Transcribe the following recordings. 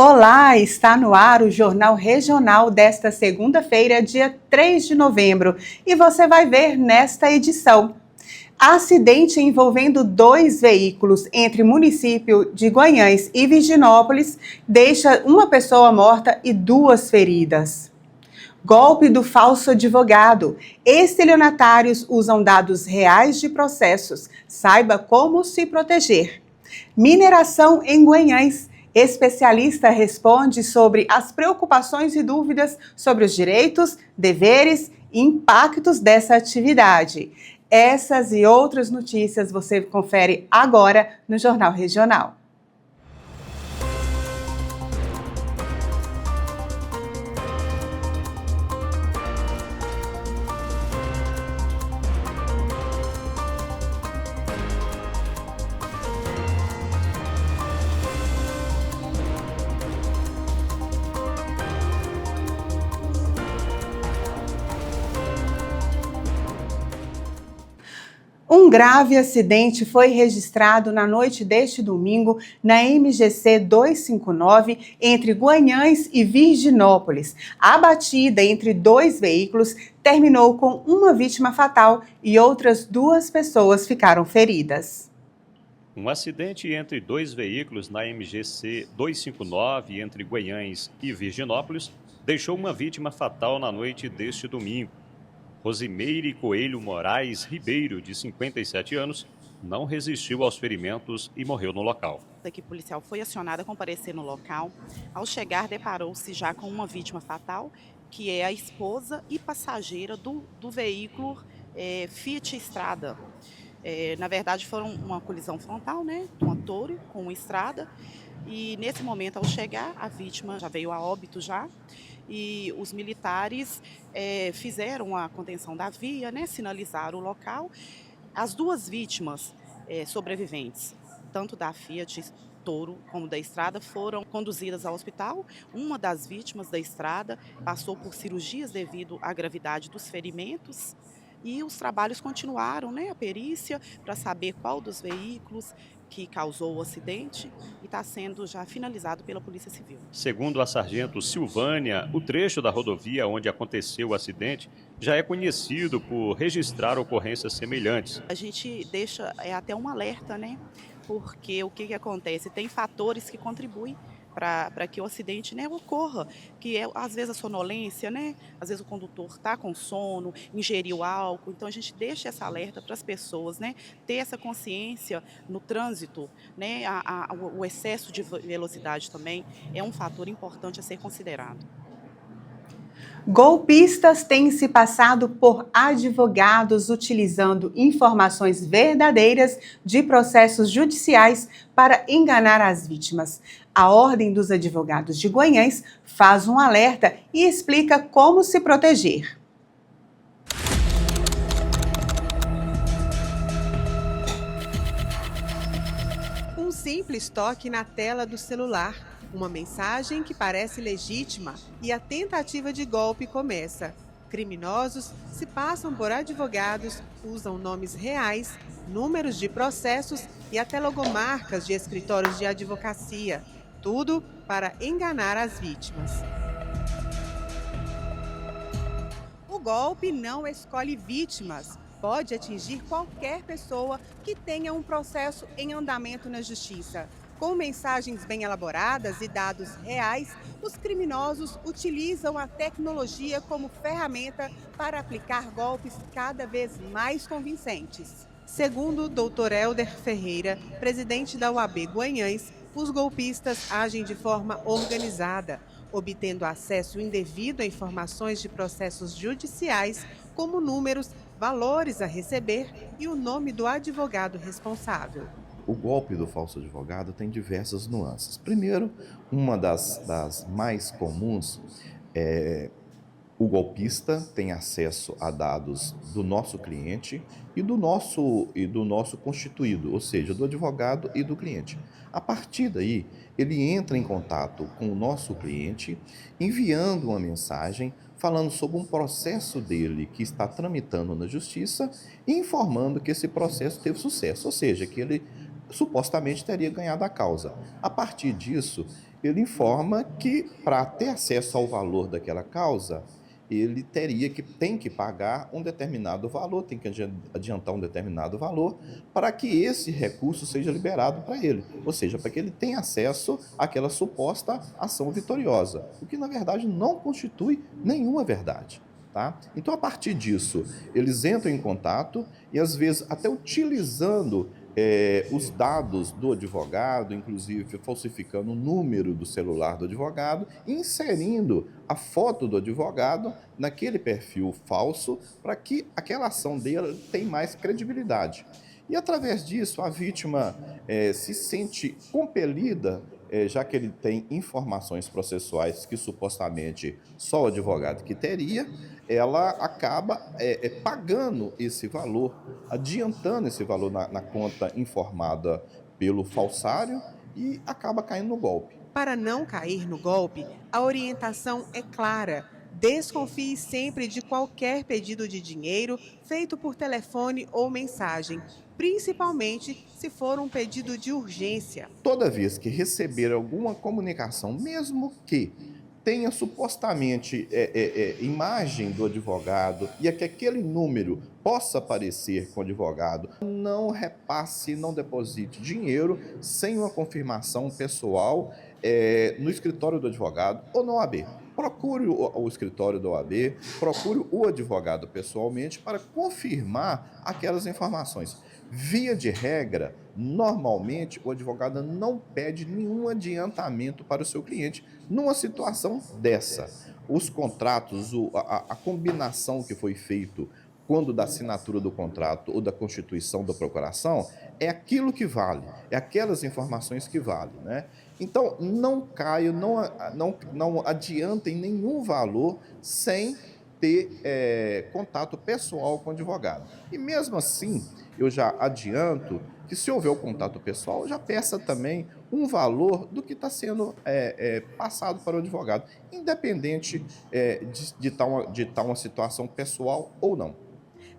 Olá, está no ar o Jornal Regional desta segunda-feira, dia 3 de novembro, e você vai ver nesta edição. Acidente envolvendo dois veículos entre município de Guanhães e Virginópolis deixa uma pessoa morta e duas feridas. Golpe do falso advogado. Estelionatários usam dados reais de processos. Saiba como se proteger. Mineração em Guanhães. Especialista responde sobre as preocupações e dúvidas sobre os direitos, deveres e impactos dessa atividade. Essas e outras notícias você confere agora no Jornal Regional. Um grave acidente foi registrado na noite deste domingo na MGC 259 entre Guanhães e Virginópolis. A batida entre dois veículos terminou com uma vítima fatal e outras duas pessoas ficaram feridas. Um acidente entre dois veículos na MGC 259 entre Guanhães e Virginópolis deixou uma vítima fatal na noite deste domingo. Rosimeire Coelho Moraes Ribeiro, de 57 anos, não resistiu aos ferimentos e morreu no local. A equipe policial foi acionada a comparecer no local. Ao chegar, deparou-se já com uma vítima fatal, que é a esposa e passageira do veículo Fiat Strada. Na verdade, foi uma colisão frontal, né, uma Toro com uma Strada. E nesse momento, ao chegar, a vítima já veio a óbito já. E os militares fizeram a contenção da via, né, sinalizaram o local. As duas vítimas sobreviventes, tanto da Fiat Toro como da Strada, foram conduzidas ao hospital. Uma das vítimas da Strada passou por cirurgias devido à gravidade dos ferimentos. E os trabalhos continuaram, né, a perícia, para saber qual dos veículos que causou o acidente, e está sendo já finalizado pela Polícia Civil. Segundo a sargento Silvânia, o trecho da rodovia onde aconteceu o acidente já é conhecido por registrar ocorrências semelhantes. A gente deixa até um alerta, né? Porque o que acontece? Tem fatores que contribuem para que o acidente, né, ocorra, que é às vezes a sonolência, né? Às vezes o condutor está com sono, ingeriu álcool. Então a gente deixa essa alerta para as pessoas, né, ter essa consciência no trânsito, né? O excesso de velocidade também é um fator importante a ser considerado. Golpistas têm se passado por advogados utilizando informações verdadeiras de processos judiciais para enganar as vítimas. A Ordem dos Advogados de Guanhães faz um alerta e explica como se proteger. Um simples toque na tela do celular. Uma mensagem que parece legítima e a tentativa de golpe começa. Criminosos se passam por advogados, usam nomes reais, números de processos e até logomarcas de escritórios de advocacia. Tudo para enganar as vítimas. O golpe não escolhe vítimas. Pode atingir qualquer pessoa que tenha um processo em andamento na justiça. Com mensagens bem elaboradas e dados reais, os criminosos utilizam a tecnologia como ferramenta para aplicar golpes cada vez mais convincentes. Segundo o Dr. Helder Ferreira, presidente da UAB Guanhães, os golpistas agem de forma organizada, obtendo acesso indevido a informações de processos judiciais, como números, valores a receber e o nome do advogado responsável. O golpe do falso advogado tem diversas nuances. Primeiro, uma das mais comuns é o golpista tem acesso a dados do nosso cliente e do nosso constituído, ou seja, do advogado e do cliente. A partir daí, ele entra em contato com o nosso cliente, enviando uma mensagem falando sobre um processo dele que está tramitando na justiça e informando que esse processo teve sucesso, ou seja, que ele supostamente teria ganhado a causa. A partir disso, ele informa que para ter acesso ao valor daquela causa, ele tem que pagar um determinado valor, tem que adiantar um determinado valor para que esse recurso seja liberado para ele, ou seja, para que ele tenha acesso àquela suposta ação vitoriosa, o que na verdade não constitui nenhuma verdade. Tá? Então, a partir disso, eles entram em contato e, às vezes, até utilizando os dados do advogado, inclusive falsificando o número do celular do advogado, inserindo a foto do advogado naquele perfil falso para que aquela ação dele tenha mais credibilidade. E, através disso, a vítima se sente compelida, já que ele tem informações processuais que supostamente só o advogado que teria, ela acaba pagando esse valor, adiantando esse valor na conta informada pelo falsário e acaba caindo no golpe. Para não cair no golpe, a orientação é clara. Desconfie sempre de qualquer pedido de dinheiro feito por telefone ou mensagem, principalmente se for um pedido de urgência. Toda vez que receber alguma comunicação, mesmo que tenha supostamente imagem do advogado e que aquele número possa aparecer com o advogado, não repasse, não deposite dinheiro sem uma confirmação pessoal no escritório do advogado ou na OAB. Procure o escritório da OAB, procure o advogado pessoalmente para confirmar aquelas informações. Via de regra, normalmente o advogado não pede nenhum adiantamento para o seu cliente numa situação dessa. Os contratos, a combinação que foi feito quando da assinatura do contrato ou da constituição da procuração, é aquilo que vale, é aquelas informações que valem, né? Então, não caio, não adiantem nenhum valor sem ter contato pessoal com o advogado. E mesmo assim, eu já adianto que se houver o contato pessoal, já peça também um valor do que está sendo passado para o advogado, independente de estar uma situação pessoal ou não.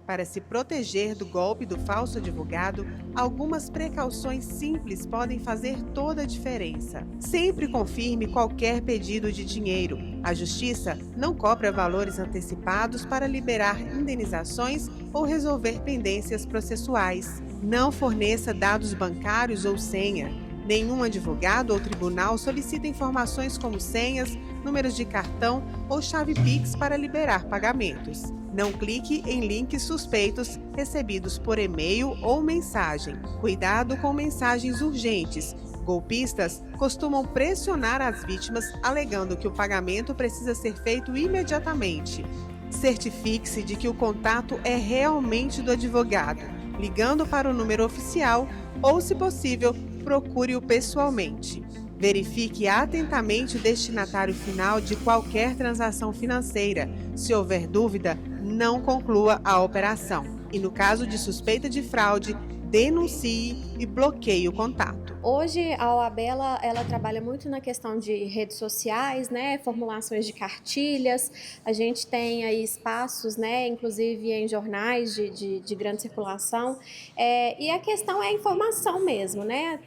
Para se proteger do golpe do falso advogado, algumas precauções simples podem fazer toda a diferença. Sempre confirme qualquer pedido de dinheiro. A Justiça não cobra valores antecipados para liberar indenizações ou resolver pendências processuais. Não forneça dados bancários ou senha. Nenhum advogado ou tribunal solicita informações como senhas, números de cartão ou chave Pix para liberar pagamentos. Não clique em links suspeitos recebidos por e-mail ou mensagem. Cuidado com mensagens urgentes. Golpistas costumam pressionar as vítimas alegando que o pagamento precisa ser feito imediatamente. Certifique-se de que o contato é realmente do advogado, ligando para o número oficial ou, se possível, procure-o pessoalmente. Verifique atentamente o destinatário final de qualquer transação financeira. Se houver dúvida, não conclua a operação. E no caso de suspeita de fraude, denuncie e bloqueie o contato. Hoje a OAB ela trabalha muito na questão de redes sociais, né, formulações de cartilhas, a gente tem aí espaços, né, inclusive em jornais de grande circulação, e a questão é a informação mesmo, né,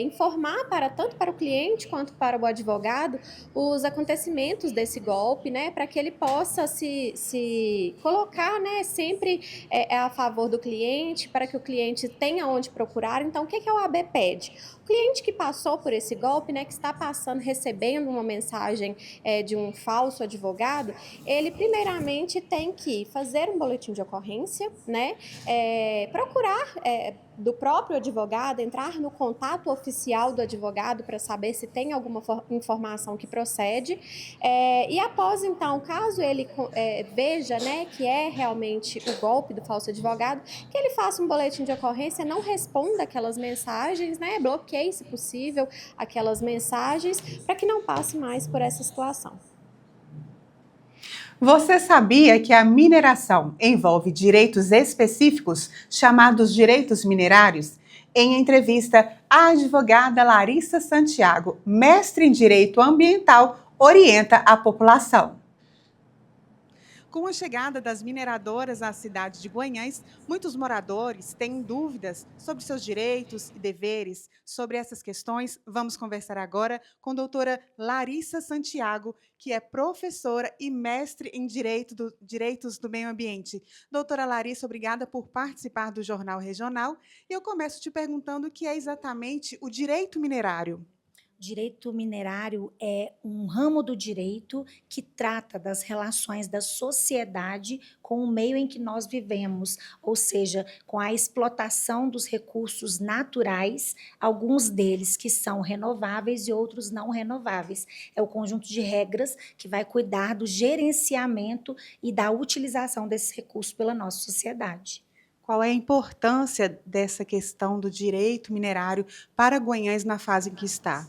informar tanto para o cliente quanto para o advogado os acontecimentos desse golpe, né, para que ele possa se colocar, né, sempre a favor do cliente, para que o cliente tenha onde procurar. Então, o que a OAB pede? O cliente que passou por esse golpe, né, que está recebendo uma mensagem de um falso advogado, ele primeiramente tem que fazer um boletim de ocorrência, né, procurar do próprio advogado, entrar no contato oficial do advogado para saber se tem alguma informação que procede, e após então, caso ele veja, né, que é realmente o golpe do falso advogado, que ele faça um boletim de ocorrência, não responda aquelas mensagens, né, bloqueie, se possível, aquelas mensagens, para que não passe mais por essa situação. Você sabia que a mineração envolve direitos específicos, chamados direitos minerários? Em entrevista, a advogada Larissa Santiago, mestre em Direito Ambiental, orienta a população. Com a chegada das mineradoras à cidade de Guanhães, muitos moradores têm dúvidas sobre seus direitos e deveres. Sobre essas questões, vamos conversar agora com a doutora Larissa Santiago, que é professora e mestre em Direitos do Meio Ambiente. Doutora Larissa, obrigada por participar do Jornal Regional. E eu começo te perguntando o que é exatamente o direito minerário. Direito minerário é um ramo do direito que trata das relações da sociedade com o meio em que nós vivemos, ou seja, com a explotação dos recursos naturais, alguns deles que são renováveis e outros não renováveis. É o conjunto de regras que vai cuidar do gerenciamento e da utilização desses recursos pela nossa sociedade. Qual é a importância dessa questão do direito minerário para Guanhães na fase em que está?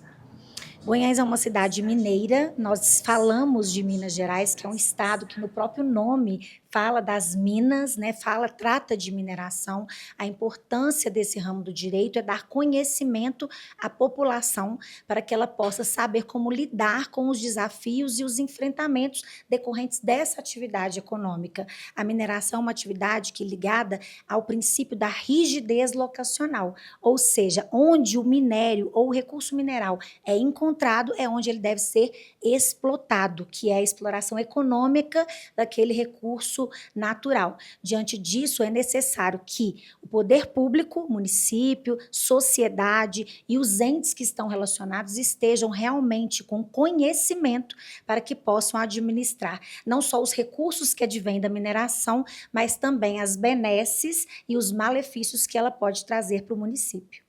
Guanhães é uma cidade mineira, nós falamos de Minas Gerais, que é um estado que no próprio nome fala das minas, né? Trata de mineração. A importância desse ramo do direito é dar conhecimento à população para que ela possa saber como lidar com os desafios e os enfrentamentos decorrentes dessa atividade econômica. A mineração é uma atividade que é ligada ao princípio da rigidez locacional, ou seja, onde o minério ou o recurso mineral é encontrado é onde ele deve ser explotado, que é a exploração econômica daquele recurso natural. Diante disso, é necessário que o poder público, município, sociedade e os entes que estão relacionados estejam realmente com conhecimento para que possam administrar não só os recursos que advêm da mineração, mas também as benesses e os malefícios que ela pode trazer para o município.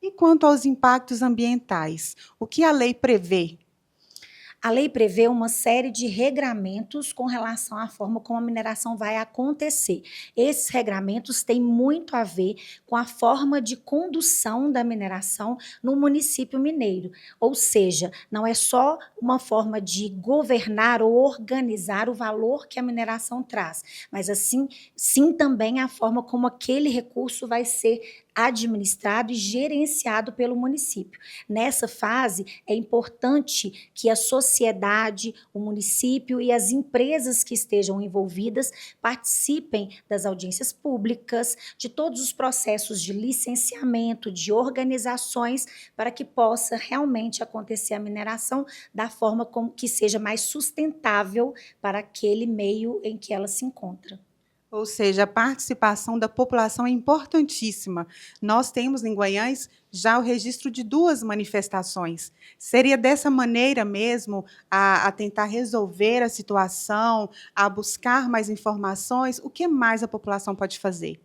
E quanto aos impactos ambientais, o que a lei prevê? A lei prevê uma série de regramentos com relação à forma como a mineração vai acontecer. Esses regramentos têm muito a ver com a forma de condução da mineração no município mineiro. Ou seja, não é só uma forma de governar ou organizar o valor que a mineração traz, mas assim, sim também a forma como aquele recurso vai ser administrado e gerenciado pelo município. Nessa fase, é importante que a sociedade, o município e as empresas que estejam envolvidas participem das audiências públicas, de todos os processos de licenciamento, de organizações, para que possa realmente acontecer a mineração da forma como que seja mais sustentável para aquele meio em que ela se encontra. Ou seja, a participação da população é importantíssima. Nós temos em Guanhães já o registro de 2 manifestações. Seria dessa maneira mesmo a tentar resolver a situação, a buscar mais informações? O que mais a população pode fazer?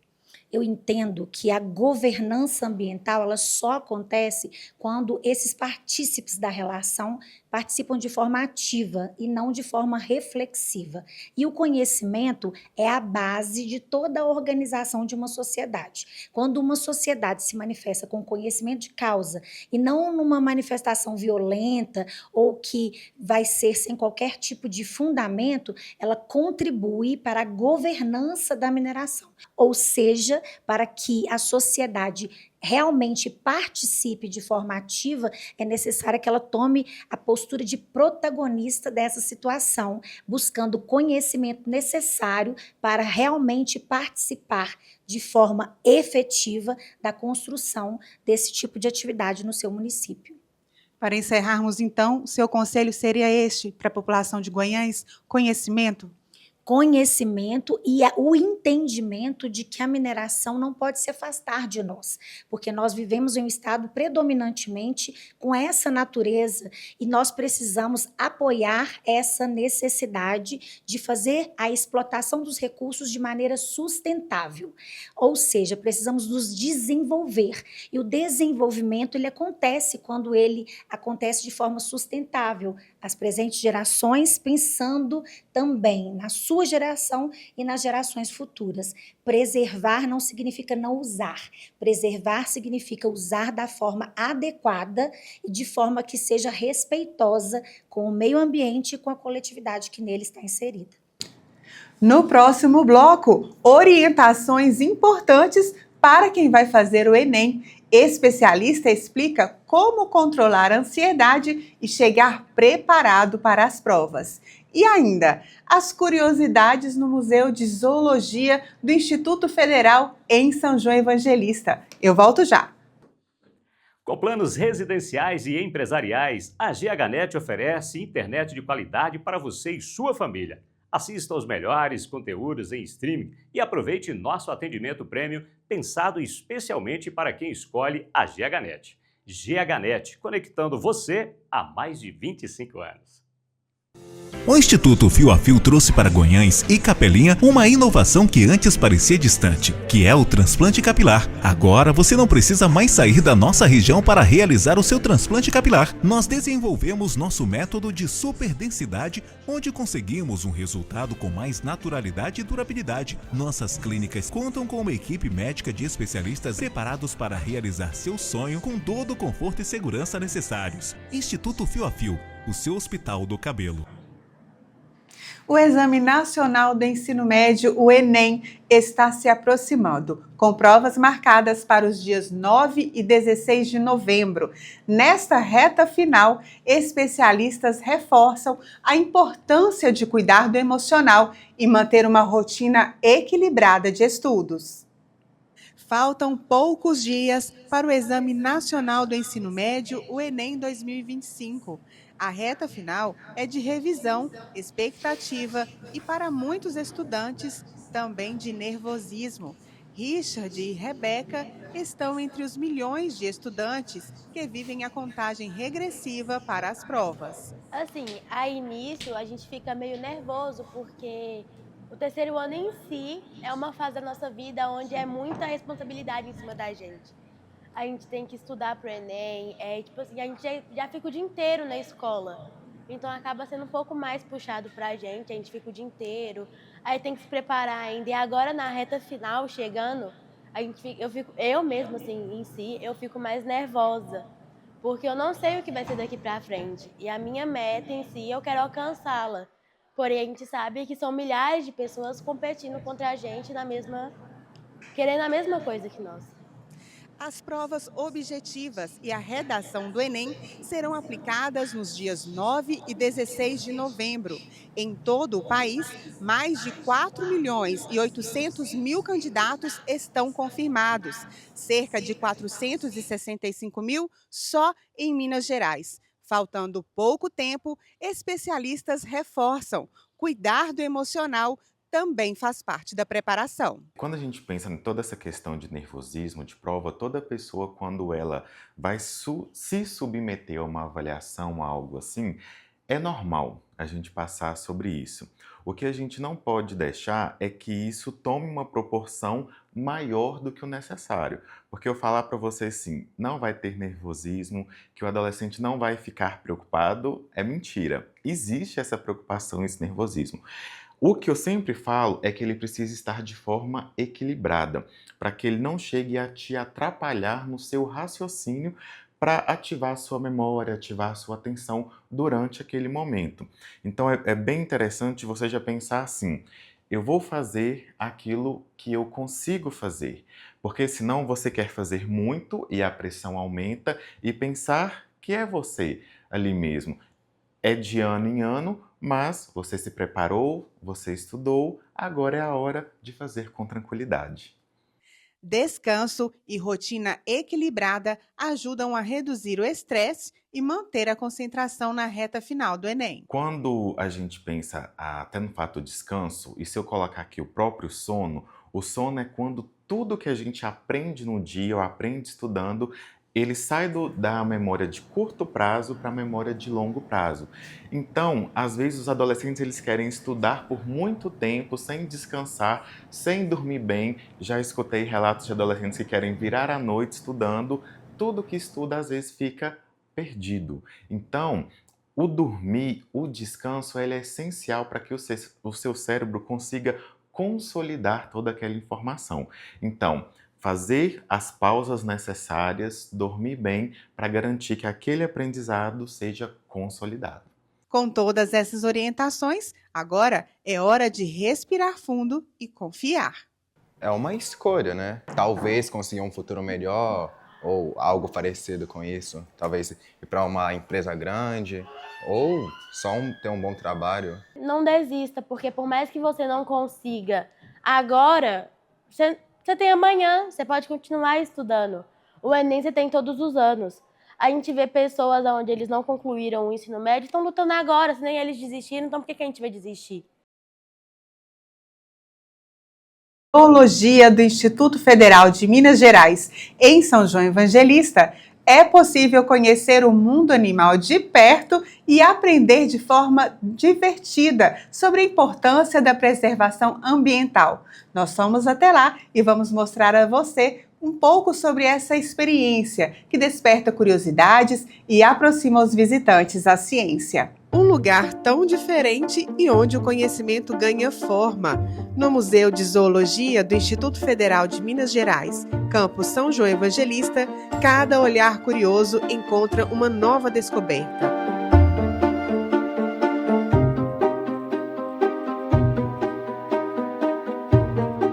Eu entendo que a governança ambiental ela só acontece quando esses partícipes da relação participam de forma ativa e não de forma reflexiva. E o conhecimento é a base de toda a organização de uma sociedade. Quando uma sociedade se manifesta com conhecimento de causa e não numa manifestação violenta ou que vai ser sem qualquer tipo de fundamento, ela contribui para a governança da mineração. Ou seja, para que a sociedade realmente participe de forma ativa, é necessário que ela tome a postura de protagonista dessa situação, buscando o conhecimento necessário para realmente participar de forma efetiva da construção desse tipo de atividade no seu município. Para encerrarmos, então, o seu conselho seria este para a população de Guanhães? Conhecimento? Conhecimento e o entendimento de que a mineração não pode se afastar de nós, porque nós vivemos em um estado predominantemente com essa natureza e nós precisamos apoiar essa necessidade de fazer a explotação dos recursos de maneira sustentável, ou seja, precisamos nos desenvolver e o desenvolvimento ele acontece quando ele acontece de forma sustentável, as presentes gerações pensando também na sua geração e nas gerações futuras. Preservar não significa não usar. Preservar significa usar da forma adequada e de forma que seja respeitosa com o meio ambiente e com a coletividade que nele está inserida. No próximo bloco, orientações importantes para quem vai fazer o Enem. Especialista explica como controlar a ansiedade e chegar preparado para as provas. E ainda, as curiosidades no Museu de Zoologia do Instituto Federal em São João Evangelista. Eu volto já. Com planos residenciais e empresariais, a GHNet oferece internet de qualidade para você e sua família. Assista aos melhores conteúdos em streaming e aproveite nosso atendimento prêmio pensado especialmente para quem escolhe a GHNet. GHNet, conectando você há mais de 25 anos. O Instituto Fio a Fio trouxe para Guanhães e Capelinha uma inovação que antes parecia distante, que é o transplante capilar. Agora você não precisa mais sair da nossa região para realizar o seu transplante capilar. Nós desenvolvemos nosso método de superdensidade, onde conseguimos um resultado com mais naturalidade e durabilidade. Nossas clínicas contam com uma equipe médica de especialistas preparados para realizar seu sonho com todo o conforto e segurança necessários. Instituto Fio a Fio, o seu hospital do cabelo. O Exame Nacional do Ensino Médio, o Enem, está se aproximando, com provas marcadas para os dias 9 e 16 de novembro. Nesta reta final, especialistas reforçam a importância de cuidar do emocional e manter uma rotina equilibrada de estudos. Faltam poucos dias para o Exame Nacional do Ensino Médio, o Enem 2025. A reta final é de revisão, expectativa e, para muitos estudantes, também de nervosismo. Richard e Rebeca estão entre os milhões de estudantes que vivem a contagem regressiva para as provas. Assim, a início a gente fica meio nervoso porque o terceiro ano em si é uma fase da nossa vida onde é muita responsabilidade em cima da gente. A gente tem que estudar para o Enem, tipo assim, a gente já fica o dia inteiro na escola. Então acaba sendo um pouco mais puxado para a gente fica o dia inteiro, aí tem que se preparar ainda. E agora na reta final, chegando, eu mesma assim, em si, eu fico mais nervosa. Porque eu não sei o que vai ser daqui para frente. E a minha meta em si, eu quero alcançá-la. Porém, a gente sabe que são milhares de pessoas competindo contra a gente querendo a mesma coisa que nós. As provas objetivas e a redação do Enem serão aplicadas nos dias 9 e 16 de novembro. Em todo o país, mais de 4.800.000 candidatos estão confirmados, cerca de 465.000 só em Minas Gerais. Faltando pouco tempo, especialistas reforçam: cuidar do emocional também faz parte da preparação. Quando a gente pensa em toda essa questão de nervosismo, de prova, toda pessoa, quando ela vai se submeter a uma avaliação, a algo assim, é normal a gente passar sobre isso. O que a gente não pode deixar é que isso tome uma proporção maior do que o necessário. Porque eu falar para você assim, não vai ter nervosismo, que o adolescente não vai ficar preocupado, é mentira. Existe essa preocupação, esse nervosismo. O que eu sempre falo é que ele precisa estar de forma equilibrada, para que ele não chegue a te atrapalhar no seu raciocínio para ativar a sua memória, ativar a sua atenção durante aquele momento. Então é bem interessante você já pensar assim: eu vou fazer aquilo que eu consigo fazer, porque senão você quer fazer muito e a pressão aumenta e pensar que é você ali mesmo. É de ano em ano, mas você se preparou, você estudou, agora é a hora de fazer com tranquilidade. Descanso e rotina equilibrada ajudam a reduzir o estresse e manter a concentração na reta final do Enem. Quando a gente pensa até no fato descanso, e se eu colocar aqui o próprio sono, o sono é quando tudo que a gente aprende no dia ou aprende estudando, ele sai da memória de curto prazo para a memória de longo prazo. Então, às vezes os adolescentes eles querem estudar por muito tempo, sem descansar, sem dormir bem. Já escutei relatos de adolescentes que querem virar à noite estudando. Tudo que estuda às vezes fica perdido. Então, o dormir, o descanso, ele é essencial para que o seu cérebro consiga consolidar toda aquela informação. Então, fazer as pausas necessárias, dormir bem, para garantir que aquele aprendizado seja consolidado. Com todas essas orientações, agora é hora de respirar fundo e confiar. É uma escolha, né? Talvez conseguir um futuro melhor, ou algo parecido com isso. Talvez ir para uma empresa grande ou só ter um bom trabalho. Não desista, porque por mais que você não consiga agora, você tem amanhã, você pode continuar estudando. O Enem você tem todos os anos. A gente vê pessoas onde eles não concluíram o ensino médio, estão lutando agora, se nem eles desistiram, então por que a gente vai desistir? Zoologia do Instituto Federal de Minas Gerais, em São João Evangelista, é possível conhecer o mundo animal de perto e aprender de forma divertida sobre a importância da preservação ambiental. Nós fomos até lá e vamos mostrar a você um pouco sobre essa experiência que desperta curiosidades e aproxima os visitantes à ciência. Um lugar tão diferente e onde o conhecimento ganha forma. No Museu de Zoologia do Instituto Federal de Minas Gerais, campus São João Evangelista, cada olhar curioso encontra uma nova descoberta.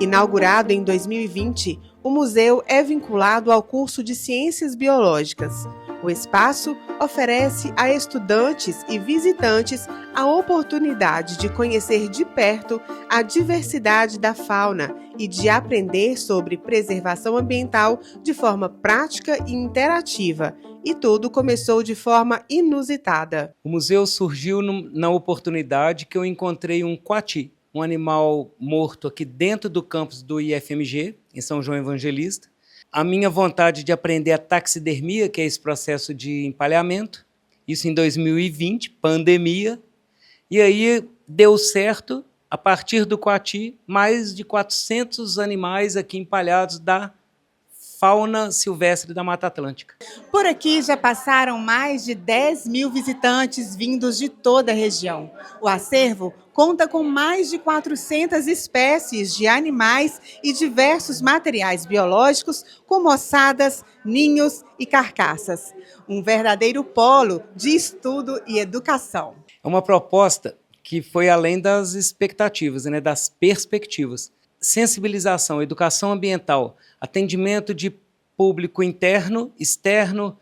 Inaugurado em 2020, o museu é vinculado ao curso de Ciências Biológicas. O espaço oferece a estudantes e visitantes a oportunidade de conhecer de perto a diversidade da fauna e de aprender sobre preservação ambiental de forma prática e interativa. E tudo começou de forma inusitada. O museu surgiu na oportunidade que eu encontrei um coati, um animal morto aqui dentro do campus do IFMG, em São João Evangelista. A minha vontade de aprender a taxidermia, que é esse processo de empalhamento, isso em 2020, pandemia, e aí deu certo, a partir do coati, mais de 400 animais aqui empalhados da fauna silvestre da Mata Atlântica. Por aqui já passaram mais de 10 mil visitantes vindos de toda a região. O acervo conta com mais de 400 espécies de animais e diversos materiais biológicos, como ossadas, ninhos e carcaças. Um verdadeiro polo de estudo e educação. É uma proposta que foi além das expectativas, né, das perspectivas. Sensibilização, educação ambiental, atendimento de público interno, externo,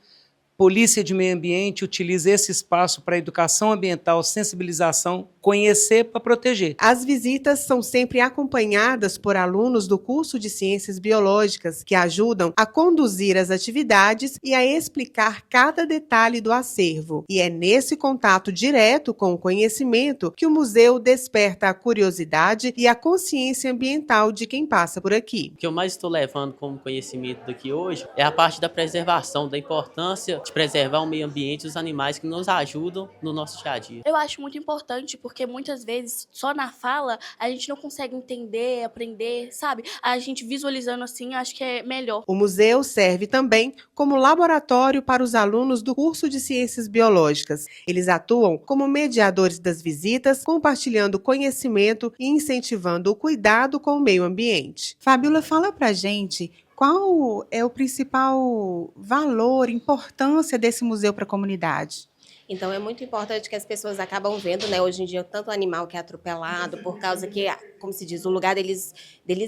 polícia de meio ambiente utiliza esse espaço para educação ambiental, sensibilização, conhecer para proteger. As visitas são sempre acompanhadas por alunos do curso de Ciências Biológicas, que ajudam a conduzir as atividades e a explicar cada detalhe do acervo. E é nesse contato direto com o conhecimento que o museu desperta a curiosidade e a consciência ambiental de quem passa por aqui. O que eu mais estou levando como conhecimento daqui hoje é a parte da preservação, da importância de preservar o meio ambiente e os animais que nos ajudam no nosso dia a dia. Eu acho muito importante porque muitas vezes só na fala a gente não consegue entender, aprender, sabe? A gente visualizando assim, acho que é melhor. O museu serve também como laboratório para os alunos do curso de Ciências Biológicas. Eles atuam como mediadores das visitas, compartilhando conhecimento e incentivando o cuidado com o meio ambiente. Fabiola, fala pra gente qual é o principal valor, importância desse museu para a comunidade? Então é muito importante que as pessoas acabam vendo, né, hoje em dia, tanto animal que é atropelado, por causa que, como se diz, o lugar deles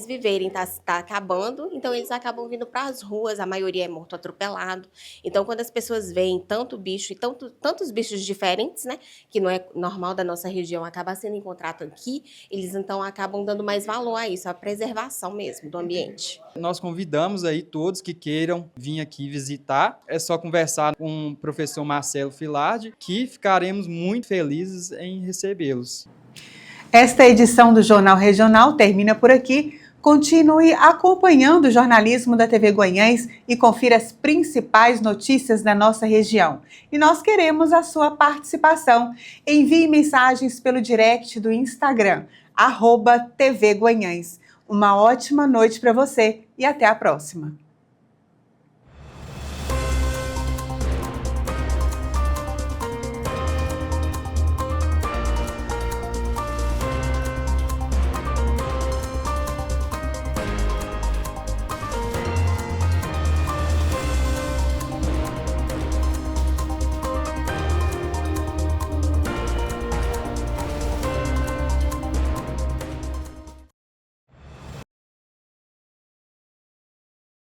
viverem tá acabando, então eles acabam vindo para as ruas, a maioria é morto atropelado. Então quando as pessoas veem tanto bicho e tantos bichos diferentes, né, que não é normal da nossa região, acaba sendo encontrado aqui, eles então acabam dando mais valor a isso, a preservação mesmo do ambiente. Nós convidamos aí todos que queiram vir aqui visitar, é só conversar com o professor Marcelo Filardi, que ficaremos muito felizes em recebê-los. Esta edição do Jornal Regional termina por aqui. Continue acompanhando o jornalismo da TV Guanhães e confira as principais notícias da nossa região. E nós queremos a sua participação. Envie mensagens pelo direct do Instagram, @TV Guanhães. Uma ótima noite para você e até a próxima.